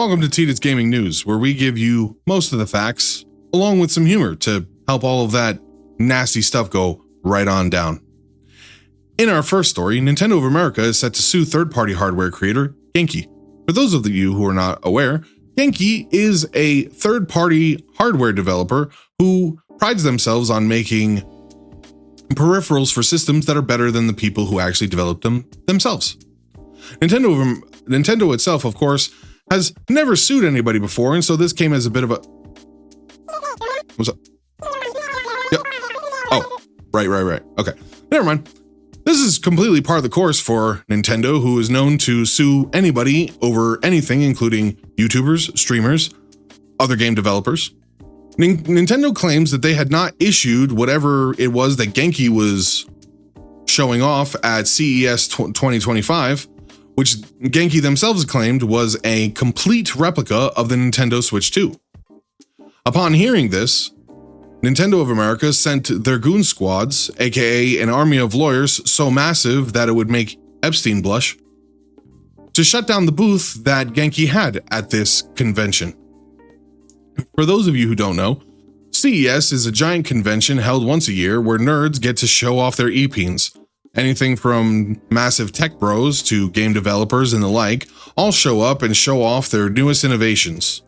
Welcome to Tetus Gaming News, where we give you most of the facts, along with some humor to help all of that nasty stuff go right on down. In our first story, Nintendo of America is set to sue third-party hardware creator Genki. For those of you who are not aware, Genki is a third-party hardware developer who prides themselves on making peripherals for systems that are better than the people who actually developed them themselves. Nintendo itself, of course, has never sued anybody before, and so this came as a bit of a... What's up? Yep. Oh, right. Okay, never mind. This is completely par of the course for Nintendo, who is known to sue anybody over anything, including YouTubers, streamers, other game developers. Nintendo claims that they had not issued whatever it was that Genki was showing off at CES 2025, which Genki themselves claimed was a complete replica of the Nintendo Switch 2. Upon hearing this, Nintendo of America sent their goon squads, aka an army of lawyers so massive that it would make Epstein blush, to shut down the booth that Genki had at this convention. For those of you who don't know, CES is a giant convention held once a year where nerds get to show off their e-peens. Anything from massive tech bros to game developers and the like all show up and show off their newest innovations.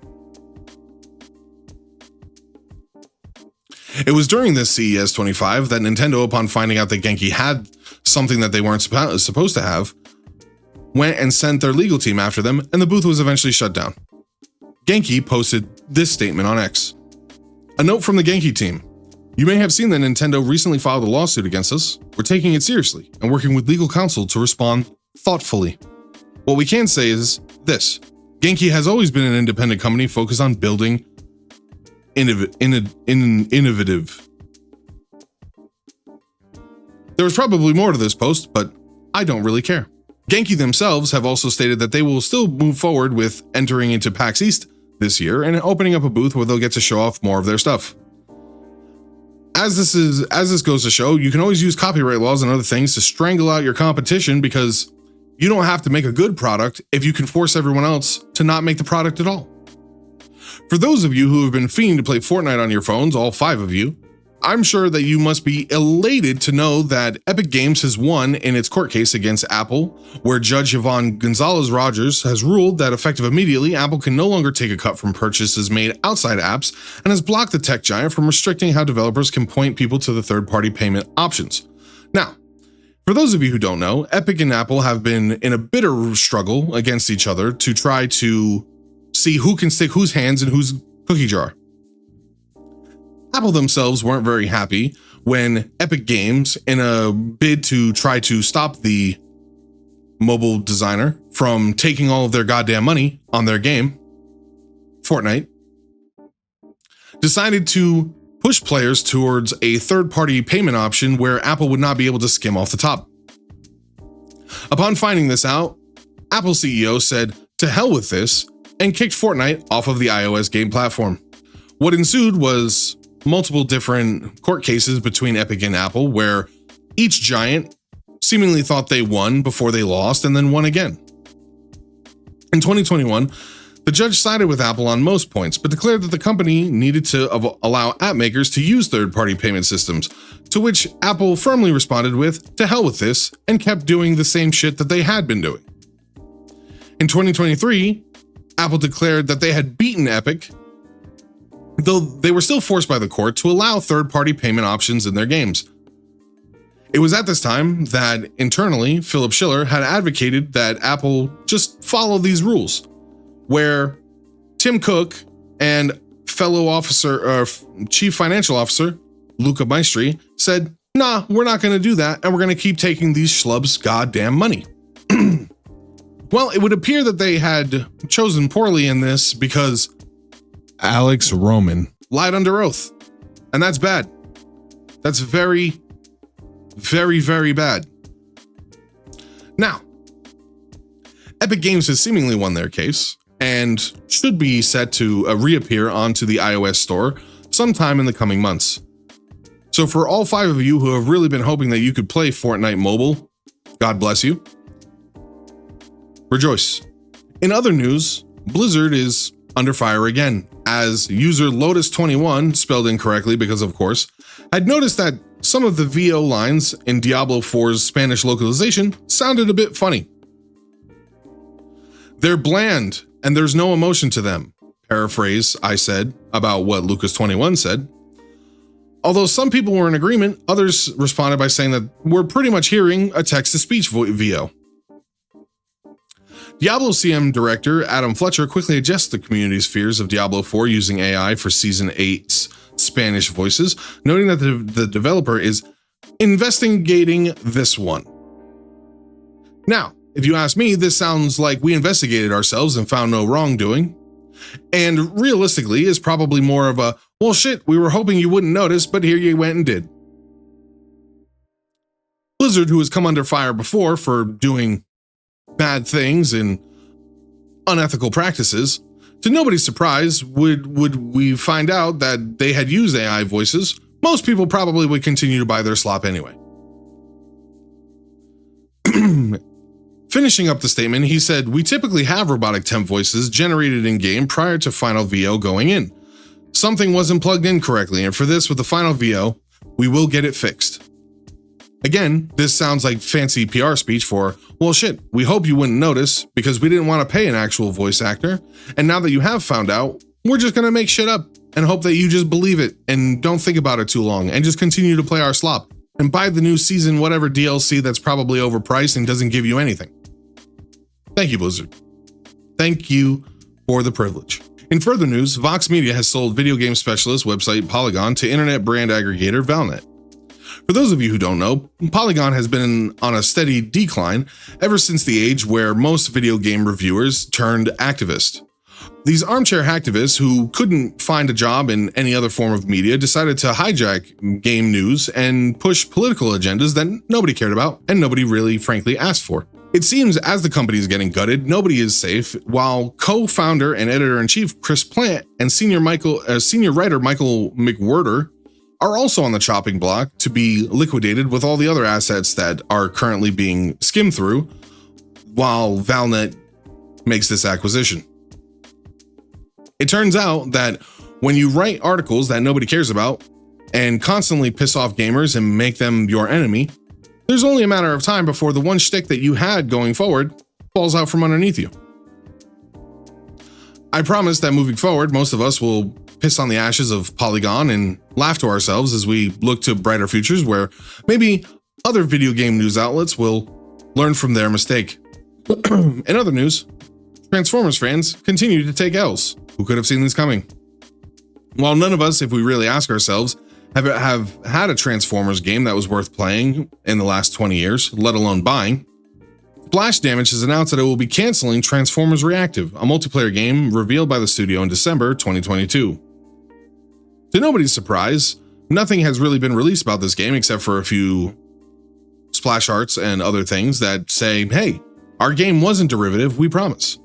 It was during this CES 25 that Nintendo, upon finding out that Genki had something that they weren't supposed to have, went and sent their legal team after them, and the booth was eventually shut down. Genki posted this statement on X. A note from the Genki team. You may have seen that Nintendo recently filed a lawsuit against us. We're taking it seriously and working with legal counsel to respond thoughtfully. What we can say is this. Genki has always been an independent company focused on building innovative. There was probably more to this post, but I don't really care. Genki themselves have also stated that they will still move forward with entering into PAX East this year and opening up a booth where they'll get to show off more of their stuff. As this goes to show, you can always use copyright laws and other things to strangle out your competition, because you don't have to make a good product if you can force everyone else to not make the product at all. For those of you who have been fiending to play Fortnite on your phones, all 5 of you, I'm sure that you must be elated to know that Epic Games has won in its court case against Apple, where Judge Yvonne Gonzalez-Rogers has ruled that effective immediately, Apple can no longer take a cut from purchases made outside apps and has blocked the tech giant from restricting how developers can point people to the third-party payment options. Now, for those of you who don't know, Epic and Apple have been in a bitter struggle against each other to try to see who can stick whose hands in whose cookie jar. Apple themselves weren't very happy when Epic Games, in a bid to try to stop the mobile designer from taking all of their goddamn money on their game, Fortnite, decided to push players towards a third-party payment option where Apple would not be able to skim off the top. Upon finding this out, Apple CEO said, "To hell with this," and kicked Fortnite off of the iOS game platform. What ensued was multiple different court cases between Epic and Apple, where each giant seemingly thought they won before they lost and then won again. In 2021, the judge sided with Apple on most points, but declared that the company needed to allow app makers to use third-party payment systems, to which Apple firmly responded with, "To hell with this," and kept doing the same shit that they had been doing. In 2023, Apple declared that they had beaten Epic, though they were still forced by the court to allow third-party payment options in their games. It was at this time that internally, Philip Schiller had advocated that Apple just follow these rules, where Tim Cook and fellow chief financial officer, Luca Maestri, said, "Nah, we're not going to do that, and we're going to keep taking these schlubs' goddamn money." Well, it would appear that they had chosen poorly in this, because Alex Roman lied under oath, and that's bad. That's very, very, very bad. Now, Epic Games has seemingly won their case and should be set to reappear onto the iOS store sometime in the coming months. So for all 5 of you who have really been hoping that you could play Fortnite mobile, God bless you. Rejoice. In other news, Blizzard is under fire again, as user Lotus21, spelled incorrectly because of course, had noticed that some of the VO lines in Diablo 4's Spanish localization sounded a bit funny. They're bland and there's no emotion to them, paraphrase I said about what Lucas21 said. Although some people were in agreement, others responded by saying that we're pretty much hearing a text-to-speech VO. Diablo CM director Adam Fletcher quickly adjusts the community's fears of Diablo 4 using AI for Season 8's Spanish voices, noting that the developer is investigating this one. Now, if you ask me, this sounds like we investigated ourselves and found no wrongdoing. And realistically is probably more of a, well shit, we were hoping you wouldn't notice, but here you went and did. Blizzard, who has come under fire before for doing bad things and unethical practices, to nobody's surprise, would we find out that they had used AI voices, most people probably would continue to buy their slop anyway. Finishing up the statement, he said, "We typically have robotic temp voices generated in-game prior to final VO going in. Something wasn't plugged in correctly, and for this, with the final VO, we will get it fixed." Again, this sounds like fancy PR speech for, well shit, we hope you wouldn't notice because we didn't want to pay an actual voice actor, and now that you have found out, we're just gonna make shit up and hope that you just believe it and don't think about it too long and just continue to play our slop and buy the new season whatever DLC that's probably overpriced and doesn't give you anything. Thank you, Blizzard. Thank you for the privilege. In further news, Vox Media has sold video game specialist website Polygon to internet brand aggregator Valnet. For those of you who don't know, Polygon has been on a steady decline ever since the age where most video game reviewers turned activist. These armchair hacktivists who couldn't find a job in any other form of media decided to hijack game news and push political agendas that nobody cared about and nobody really frankly asked for. It seems as the company is getting gutted, nobody is safe, while co-founder and editor-in-chief Chris Plant and senior writer Michael McWhirter are also on the chopping block to be liquidated with all the other assets that are currently being skimmed through while Valnet makes this acquisition. It turns out that when you write articles that nobody cares about and constantly piss off gamers and make them your enemy, there's only a matter of time before the one shtick that you had going forward falls out from underneath you. I promise that moving forward, most of us will piss on the ashes of Polygon and laugh to ourselves as we look to brighter futures where maybe other video game news outlets will learn from their mistake. In other news, Transformers fans continue to take L's. Who could have seen this coming? While none of us, if we really ask ourselves, have had a Transformers game that was worth playing in the last 20 years, let alone buying, Splash Damage has announced that it will be canceling Transformers Reactive, a multiplayer game revealed by the studio in December 2022. To nobody's surprise, nothing has really been released about this game except for a few splash arts and other things that say, hey, our game wasn't derivative, we promise.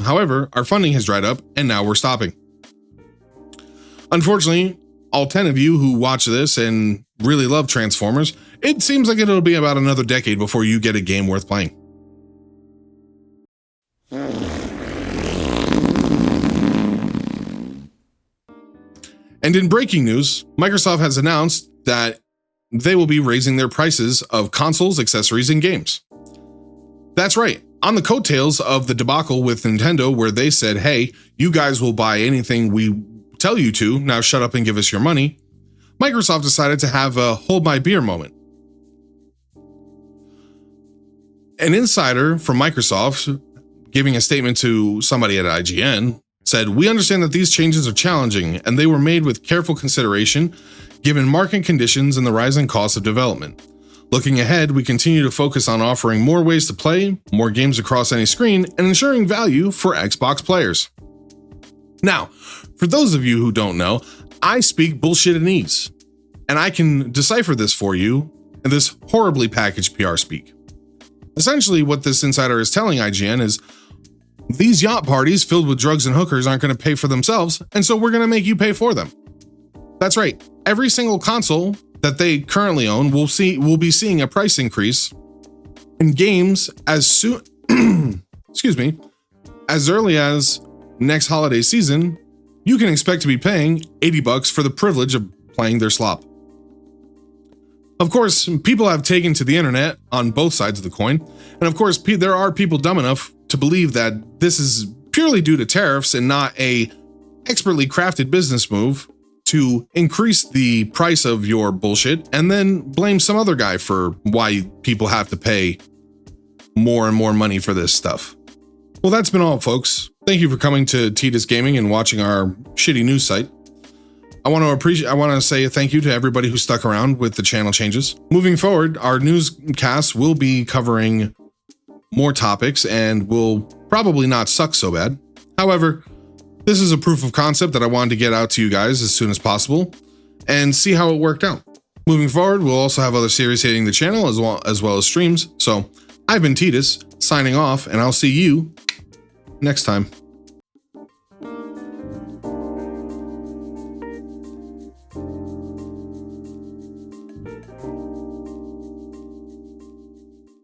However, our funding has dried up and now we're stopping. Unfortunately, all 10 of you who watch this and really love Transformers, it seems like it'll be about another decade before you get a game worth playing. And in breaking news, Microsoft has announced that they will be raising their prices of consoles, accessories, and games. That's right. On the coattails of the debacle with Nintendo, where they said, hey, you guys will buy anything we tell you to, now shut up and give us your money, Microsoft decided to have a hold my beer moment. An insider from Microsoft, giving a statement to somebody at IGN, said, we understand that these changes are challenging and they were made with careful consideration given market conditions and the rising cost of development. Looking ahead, we continue to focus on offering more ways to play, more games across any screen, and ensuring value for Xbox players. Now, for those of you who don't know, I speak bullshittanese, and I can decipher this for you in this horribly packaged PR speak. Essentially, what this insider is telling IGN is, these yacht parties filled with drugs and hookers aren't going to pay for themselves, and so we're going to make you pay for them. That's right. Every single console that they currently own will be seeing a price increase in games as soon as early as next holiday season, you can expect to be paying $80 for the privilege of playing their slop. Of course, people have taken to the internet on both sides of the coin, and of course, there are people dumb enough to believe that this is purely due to tariffs and not a expertly crafted business move to increase the price of your bullshit and then blame some other guy for why people have to pay more and more money for this stuff. Well, that's been all, folks. Thank you for coming to Tetus Gaming and watching our shitty news site. I want to say thank you to everybody who stuck around with the channel changes. Moving forward, our newscast will be covering more topics and will probably not suck so bad. However, this is a proof of concept that I wanted to get out to you guys as soon as possible and see how it worked out. Moving forward, we'll also have other series hitting the channel as well as streams. So I've been Tetus, signing off, and I'll see you next time.